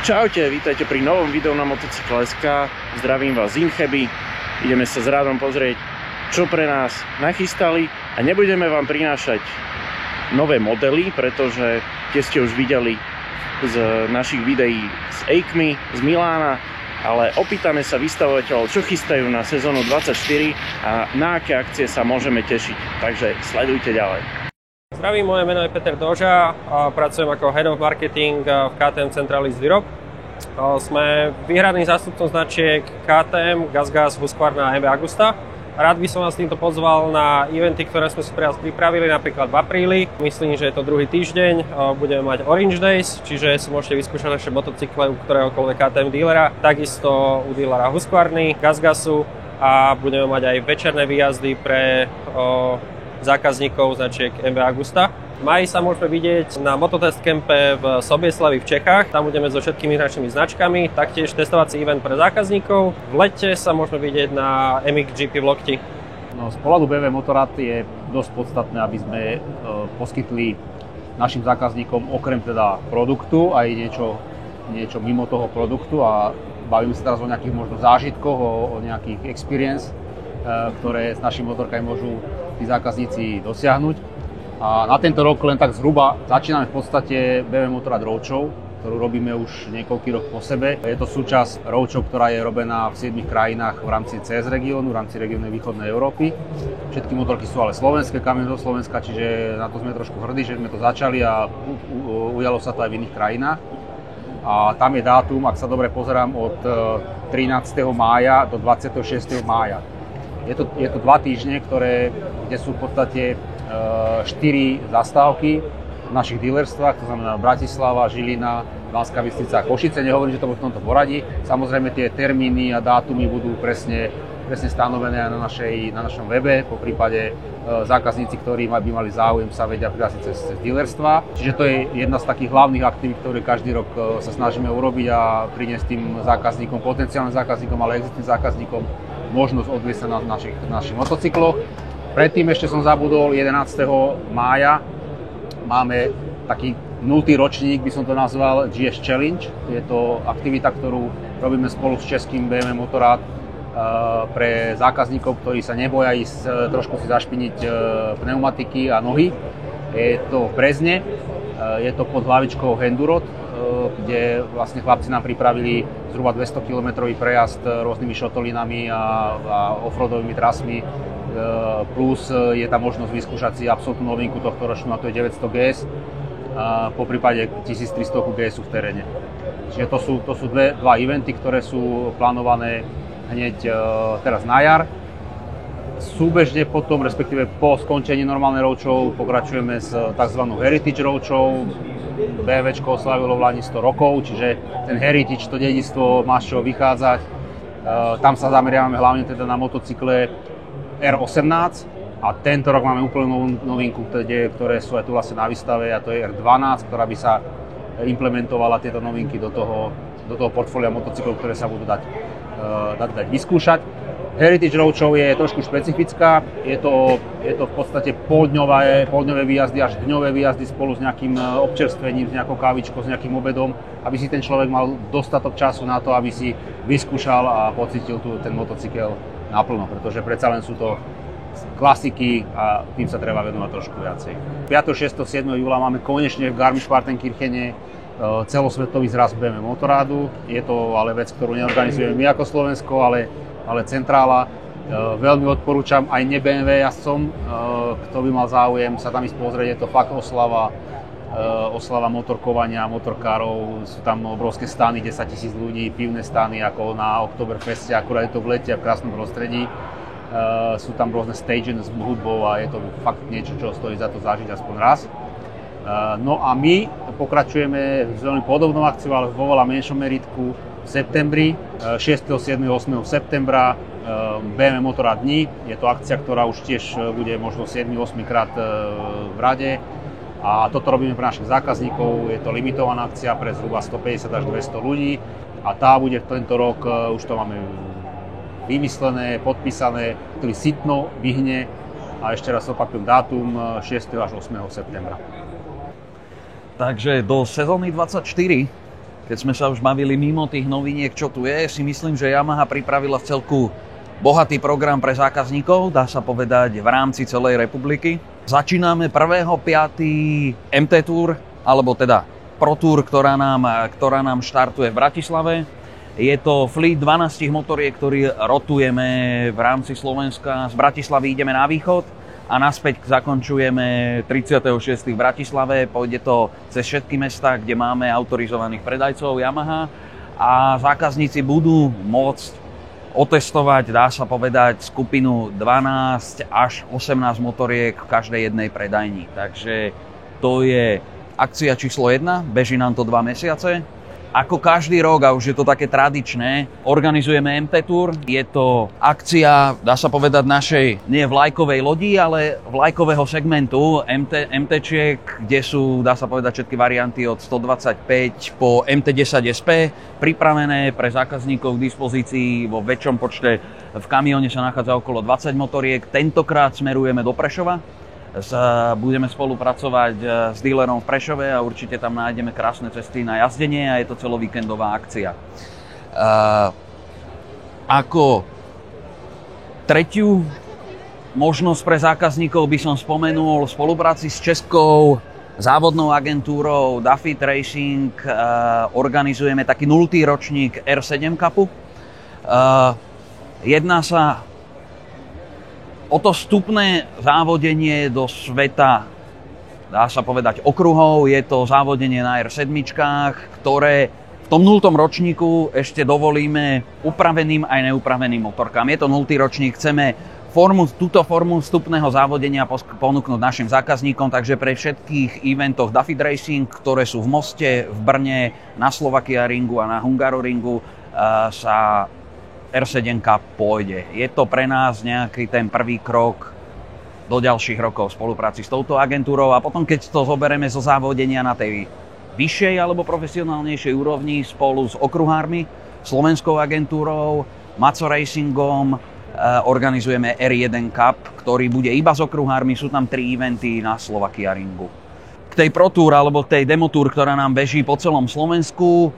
Čaute, vítajte pri novom videu na Motocykle.sk. Zdravím vás z Incheby. Ideme sa s Radom pozrieť, čo pre nás nachystali, a nebudeme vám prinášať nové modely, pretože tie ste už videli z našich videí z EICMY, z Milána, ale opýtame sa vystavovateľov, čo chystajú na sezónu 24 a na aké akcie sa môžeme tešiť. Takže sledujte ďalej. Zdravím, moje meno je Peter Doža a pracujem ako Head of Marketing v KTM Central East Europe. Sme výhradným zástupcom značiek KTM, GasGas, Husqvarna a MV Agusta. Rád by som vás týmto pozval na eventy, ktoré sme si pre vás pripravili, napríklad v apríli. Myslím, že je to druhý týždeň. Budeme mať Orange Days, čiže si môžete vyskúšať naše motocykle u ktoréhokoľvek KTM dealera. Takisto u dealera Husqvarny, GasGasu, a budeme mať aj večerné výjazdy pre zákazníkov značiek MV Agusta. V máji sa môžeme vidieť na Mototest Campe v Sobieslavi v Čechách. Tam budeme so všetkými našimi značkami, taktiež testovací event pre zákazníkov. V lete sa môžeme vidieť na MXGP v Lokti. No, z pohľadu BMW Motorrad je dosť podstatné, aby sme poskytli našim zákazníkom okrem teda produktu aj niečo mimo toho produktu, a bavíme sa teraz o nejakých možno zážitkoch, o nejakých experience, ktoré s našimi motorkami môžu tí zákazníci dosiahnuť. A na tento rok len tak zhruba začíname v podstate BMW Motorrad Roadshow, ktorú robíme už niekoľký rok po sebe. Je to súčasť Roadshow, ktorá je robená v 7 krajinách v rámci CS regiónu, v rámci regiónu východnej Európy. Všetky motorky sú ale slovenské, kamiony do Slovenska, čiže na to sme trošku hrdí, že sme to začali a ujalo sa to aj v iných krajinách. A tam je dátum, ak sa dobre pozerám, od 13. mája do 26. mája. Je to 2 týždne, kde sú v podstate 4 zastávky v našich dealerstvách, to znamená Bratislava, Žilina, Banská Bystrica a Košice. Nehovorím, že to bude v tomto poradí. Samozrejme tie termíny a dátumy budú presne stanovené aj na našom webe. Po prípade zákazníci, ktorí by mali záujem, sa vedia prihlásiť cez dealerstva. Čiže to je jedna z takých hlavných aktivít, ktoré každý rok sa snažíme urobiť a priniesť tým zákazníkom, potenciálnym zákazníkom, ale existujúcim zákazníkom možnosť odviesť sa na našich motocykloch. Predtým ešte som zabudol, 11. mája máme taký 0. ročník, by som to nazval, GS Challenge. Je to aktivita, ktorú robíme spolu s českým BMW Motorrad pre zákazníkov, ktorí sa neboja ísť trošku si zašpiniť pneumatiky a nohy. Je to v Brezne, je to pod hlavičkou Endurot, kde vlastne chlapci nám pripravili zhruba 200 km prejazd rôznymi šotolinami a offroadovými trasmi. Plus je tam možnosť vyskúšať si absolútnu novinku tohto ročnú, a to je 900 GS, po prípade 1300 GS v teréne. Čiže to sú dva eventy, ktoré sú plánované hneď teraz na jar. Súbežne potom, respektíve po skončení normálnej roadshow, pokračujeme s tzv. Heritage Roadshow. BMWčko oslavilo v Lani 100 rokov, čiže ten heritage, to dedičstvo, má z čoho vychádzať. Tam sa zameriavame hlavne teda na motocykle R18, a tento rok máme úplnú novinku, ktoré sú aj tu vlastne na výstave, a to je R12, ktorá by sa implementovala tieto novinky do toho portfólia motocyklov, ktoré sa budú dať vyskúšať. Heritage Roadshow je trošku špecifická, je to v podstate poldňové výjazdy až dňové výjazdy spolu s nejakým občerstvením, s nejakou kávičkou, s nejakým obedom, aby si ten človek mal dostatok času na to, aby si vyskúšal a pocítil ten motocykel naplno, pretože predsa len sú to klasiky a tým sa treba venovať trošku viacej. 5., 6., 7. júla máme konečne v Garmisch-Partenkirchene celosvetový zraz BMW Motorradu. Je to ale vec, ktorú neorganizujeme my ako Slovensko, ale centrála. Veľmi odporúčam aj ne-BMW jazdcom, kto by mal záujem sa tam ísť pozrieť. Je to fakt oslava motorkovania, motorkárov. Sú tam obrovské stany, 10 000 ľudí, pivné stany ako na Oktoberfeste, akurát je to v lete a v krásnom prostredí. Sú tam rôzne stage s hudbou a je to fakt niečo, čo stojí za to zažiť aspoň raz. No a my pokračujeme s veľmi podobnou akciou, ale vo veľa menšom meritku v septembri, 6., 7., 8. septembra, BMW Motorrad dni. Je to akcia, ktorá už tiež bude možno 7., 8. krát v rade. A toto robíme pre našich zákazníkov. Je to limitovaná akcia pre zhruba 150 až 200 ľudí. A tá bude tento rok, už to máme vymyslené, podpísané, ktorý sitno vyhne. A ešte raz opakujem dátum, 6. až 8. septembra. Takže do sezóny 24 keď sme sa už bavili mimo tých noviniek, čo tu je, si myslím, že Yamaha pripravila v celku bohatý program pre zákazníkov, dá sa povedať, v rámci celej republiky. Začíname 1.5. MT Tour, alebo teda Pro Tour, ktorá nám štartuje v Bratislave. Je to fleet 12 motoriek, ktorý rotujeme v rámci Slovenska. Z Bratislavy ideme na východ a naspäť zakončujeme 36. v Bratislave. Pôjde to cez všetky mestá, kde máme autorizovaných predajcov Yamaha a zákazníci budú môcť otestovať, dá sa povedať, skupinu 12 až 18 motoriek v každej jednej predajni. Takže to je akcia číslo 1, beží nám to 2 mesiace. Ako každý rok, a už je to také tradičné, organizujeme MT Tour. Je to akcia, dá sa povedať, našej nie vlajkovej lodi, ale vlajkového segmentu MT-čiek, kde sú, dá sa povedať, všetky varianty od 125 po MT-10 SP, pripravené pre zákazníkov k dispozícii vo väčšom počte. V kamióne sa nachádza okolo 20 motoriek. Tentokrát smerujeme do Prešova. Budeme spolupracovať s dílerom v Prešove a určite tam nájdeme krásne cesty na jazdenie a je to celovíkendová akcia. Ako tretiu možnosť pre zákazníkov by som spomenul v spolupráci s českou závodnou agentúrou Dafit Racing organizujeme taký 0. ročník R7 Cupu. Jedná sa o to vstupné závodenie do sveta, dá sa povedať, okruhov. Je to závodenie na R7, ktoré v tom 0. ročníku ešte dovolíme upraveným aj neupraveným motorkám. Je to 0. ročník, chceme túto formu vstupného závodenia ponúknuť našim zákazníkom, takže pre všetkých eventoch Dafit Racing, ktoré sú v Moste, v Brne, na Slovakia Ringu a na Hungaroringu, sa R7 Cup pôjde. Je to pre nás nejaký ten prvý krok do ďalších rokov v spolupráci s touto agentúrou a potom, keď to zoberieme zo závodenia na tej vyššej alebo profesionálnejšej úrovni spolu s okruhármi, slovenskou agentúrou, Maco Racingom, organizujeme R1 Cup, ktorý bude iba s okruhármi, sú tam 3 eventy na Slovakia Ringu. K tej Pro Tour alebo tej Demo Tour, ktorá nám beží po celom Slovensku,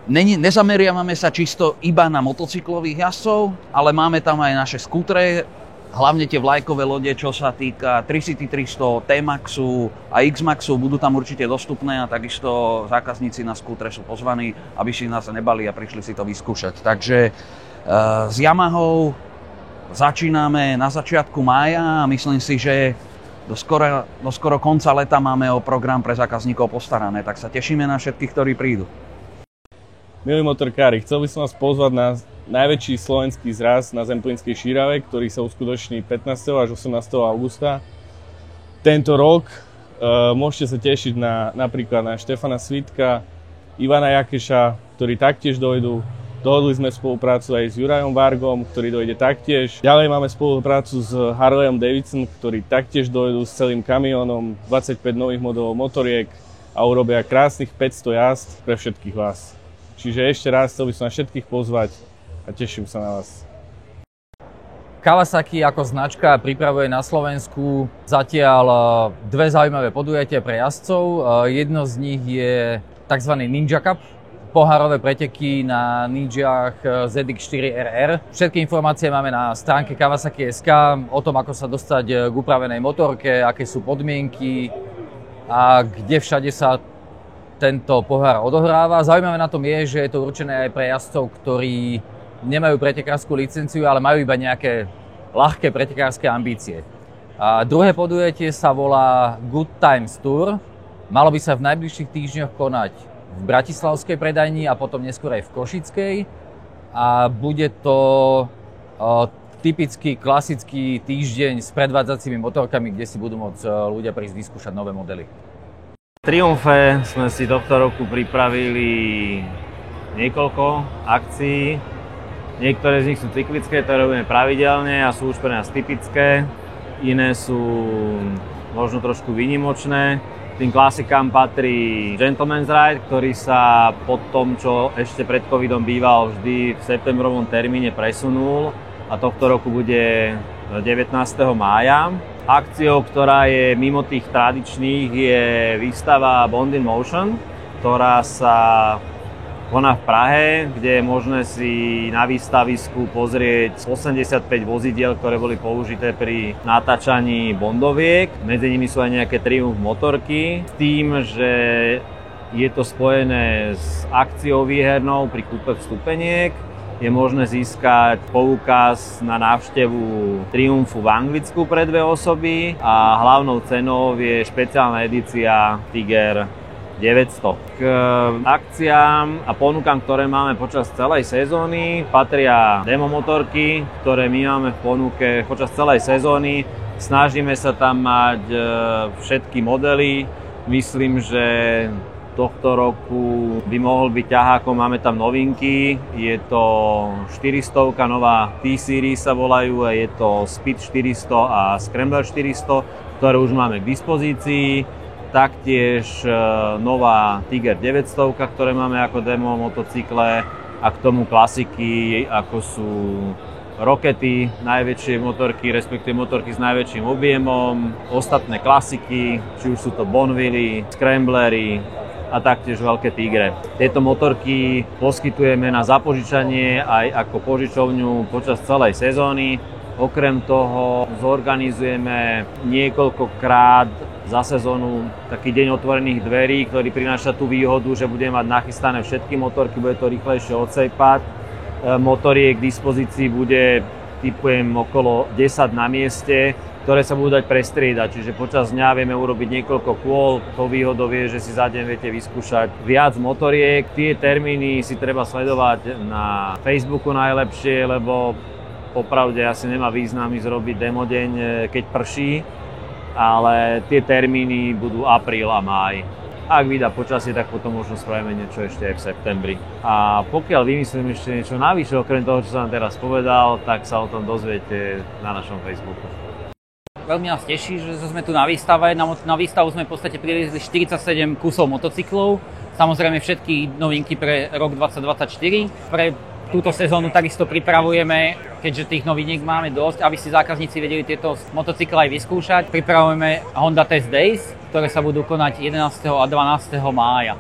nezameriavame sa čisto iba na motocyklových jazdcov, ale máme tam aj naše skútre, hlavne tie vlajkové lode, čo sa týka Tricity 300, T-Maxu a X-Maxu, budú tam určite dostupné a takisto zákazníci na skútre sú pozvaní, aby si nás nebali a prišli si to vyskúšať. Takže s Yamahou začíname na začiatku mája a myslím si, že do skoro konca leta máme o program pre zákazníkov postarané, tak sa tešíme na všetkých, ktorí prídu. Milí motorkári, chcel by som vás pozvať na najväčší slovenský zraz na Zemplínskej Šírave, ktorý sa uskutoční 15. až 18. augusta. Tento rok môžete sa tešiť napríklad na Štefana Svitka, Ivana Jakeša, ktorí taktiež dojdú. Dohodli sme spoluprácu aj s Jurajom Vargom, ktorý dojde taktiež. Ďalej máme spoluprácu s Harleyom Davidson, ktorí taktiež dojdú s celým kamiónom, 25 nových modelov motoriek a urobia krásnych 500 jazd pre všetkých vás. Čiže ešte raz chcel by som na všetkých pozvať a teším sa na vás. Kawasaki ako značka pripravuje na Slovensku zatiaľ 2 zaujímavé podujatia pre jazdcov. Jedno z nich je tzv. Ninja Cup, pohárové preteky na Ninjách ZX4RR. Všetky informácie máme na stránke Kawasaki.sk o tom, ako sa dostať k upravenej motorke, aké sú podmienky a kde všade sa tento pohár odohráva. Zaujímavé na tom je, že je to určené aj pre jazdcov, ktorí nemajú pretekárskú licenciu, ale majú iba nejaké ľahké pretekárske ambície. A druhé podujatie sa volá Good Times Tour. Malo by sa v najbližších týždňoch konať v bratislavskej predajni a potom neskôr aj v košickej. A bude to typický klasický týždeň s predvádzacími motorkami, kde si budú môcť ľudia prísť vyskúšať nové modely. V Triumfe sme si tohto roku pripravili niekoľko akcií. Niektoré z nich sú cyklické, ktoré robíme pravidelne a sú už pre nás typické. Iné sú možno trošku výnimočné. Tým klasikám patrí Gentleman's Ride, ktorý sa po tom, čo ešte pred covidom býval vždy v septembrovom termíne, presunul a tohto roku bude 19. mája. Akciou, ktorá je mimo tých tradičných, je výstava Bond in Motion, ktorá sa koná v Prahe, kde je možné si na výstavisku pozrieť 85 vozidiel, ktoré boli použité pri natáčaní Bondoviek. Medzi nimi sú aj nejaké Triumph motorky, s tým, že je to spojené s akciou výhernou pri kúpe vstupeniek. Je možné získať poukaz na návštevu Triumphu v Anglicku pre 2 osoby a hlavnou cenou je špeciálna edícia Tiger 900. K akciám a ponukám, ktoré máme počas celej sezóny, patria demo motorky, ktoré my máme v ponuke počas celej sezóny. Snažíme sa tam mať všetky modely. Myslím, že tohto roku by mohol byť ťahákom, máme tam novinky. Je to 400, nová T-Series sa volajú, je to Speed 400 a Scrambler 400, ktoré už máme k dispozícii. Taktiež nová Tiger 900, ktoré máme ako demo motocykle a k tomu klasiky, ako sú Rockety, najväčšie motorky, respektíve motorky s najväčším objemom, ostatné klasiky, či už sú to Bonville, Scramblery a taktiež veľké Tigre. Tieto motorky poskytujeme na zapožičanie aj ako požičovňu počas celej sezóny. Okrem toho zorganizujeme niekoľkokrát za sezónu taký deň otvorených dverí, ktorý prináša tú výhodu, že budeme mať nachystané všetky motorky, bude to rýchlejšie odsejpať. Motoriek k dispozícii bude, typujem, okolo 10 na mieste, ktoré sa budú dať prestriedať, čiže počas dňa vieme urobiť niekoľko kôl. To výhodou je, že si za deň viete vyskúšať viac motoriek. Tie termíny si treba sledovať na Facebooku najlepšie, lebo popravde asi nemá význam ísť robiť demo deň, keď prší, ale tie termíny budú apríl a máj. Ak vydá počasie, tak potom možno spravíme niečo ešte aj v septembri. A pokiaľ vymyslím ešte niečo navyše, okrem toho, čo som vám teraz povedal, tak sa o tom dozviete na našom Facebooku. Veľmi nás teší, že sme tu na výstave. Na výstavu sme v podstate priviezli 47 kusov motocyklov. Samozrejme všetky novinky pre rok 2024. Pre túto sezónu takisto pripravujeme, keďže tých noviniek máme dosť, aby si zákazníci vedeli tieto motocykle aj vyskúšať. Pripravujeme Honda Test Days, ktoré sa budú konať 11. a 12. mája.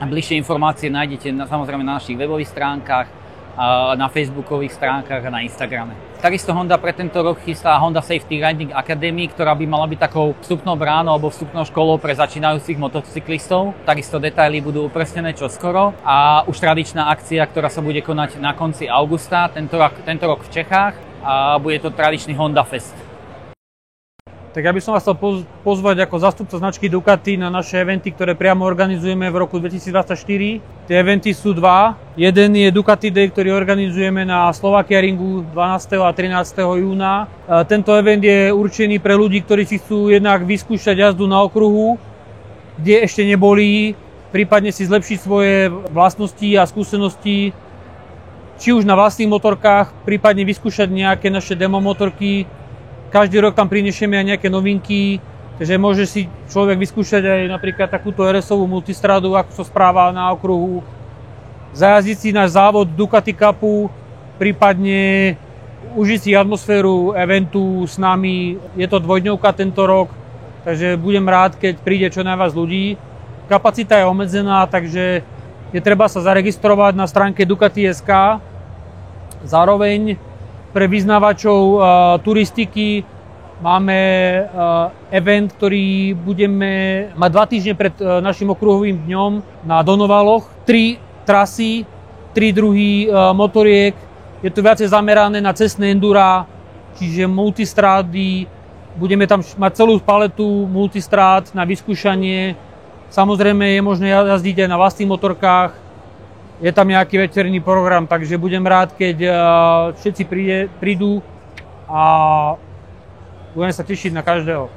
Bližšie informácie nájdete samozrejme na našich webových stránkach, na facebookových stránkach a na Instagrame. Takisto Honda pre tento rok chystá Honda Safety Riding Academy, ktorá by mala byť takou vstupnou bránou alebo vstupnou školou pre začínajúcich motocyklistov. Takisto detaily budú upresnené čoskoro a už tradičná akcia, ktorá sa bude konať na konci augusta, tento rok v Čechách, a bude to tradičný Honda Fest. Tak ja by som vás chcel pozvať ako zástupca značky Ducati na naše eventy, ktoré priamo organizujeme v roku 2024. Tie eventy sú dva. Jeden je Ducati Day, ktorý organizujeme na Slovakia Ringu 12. a 13. júna. Tento event je určený pre ľudí, ktorí si chcú jednak vyskúšať jazdu na okruhu, kde ešte neboli, prípadne si zlepšiť svoje vlastnosti a skúsenosti, či už na vlastných motorkách, prípadne vyskúšať nejaké naše demo motorky. Každý rok tam prinesieme aj nejaké novinky, takže môže si človek vyskúšať aj napríklad takúto RS-ovú multistradu, ako sa správa na okruhu. Zajazdiť si náš závod Ducati Cupu, prípadne užiť si atmosféru eventu s nami. Je to dvojdňovka tento rok, takže budem rád, keď príde čo najviac ľudí. Kapacita je obmedzená, takže je treba sa zaregistrovať na stránke Ducati.sk. Zároveň pre vyznávačov turistiky máme event, ktorý budeme mať 2 týždne pred našim okruhovým dňom na Donovaloch. 3 trasy, 3 druhy motoriek. Je to viacej zamerané na cestné endura, čiže multistrády. Budeme tam mať celú paletu multistrád na vyskúšanie. Samozrejme je možné jazdiť aj na vlastných motorkách. Je tam nejaký večerný program, takže budem rád, keď všetci prídu a budem sa tešiť na každého.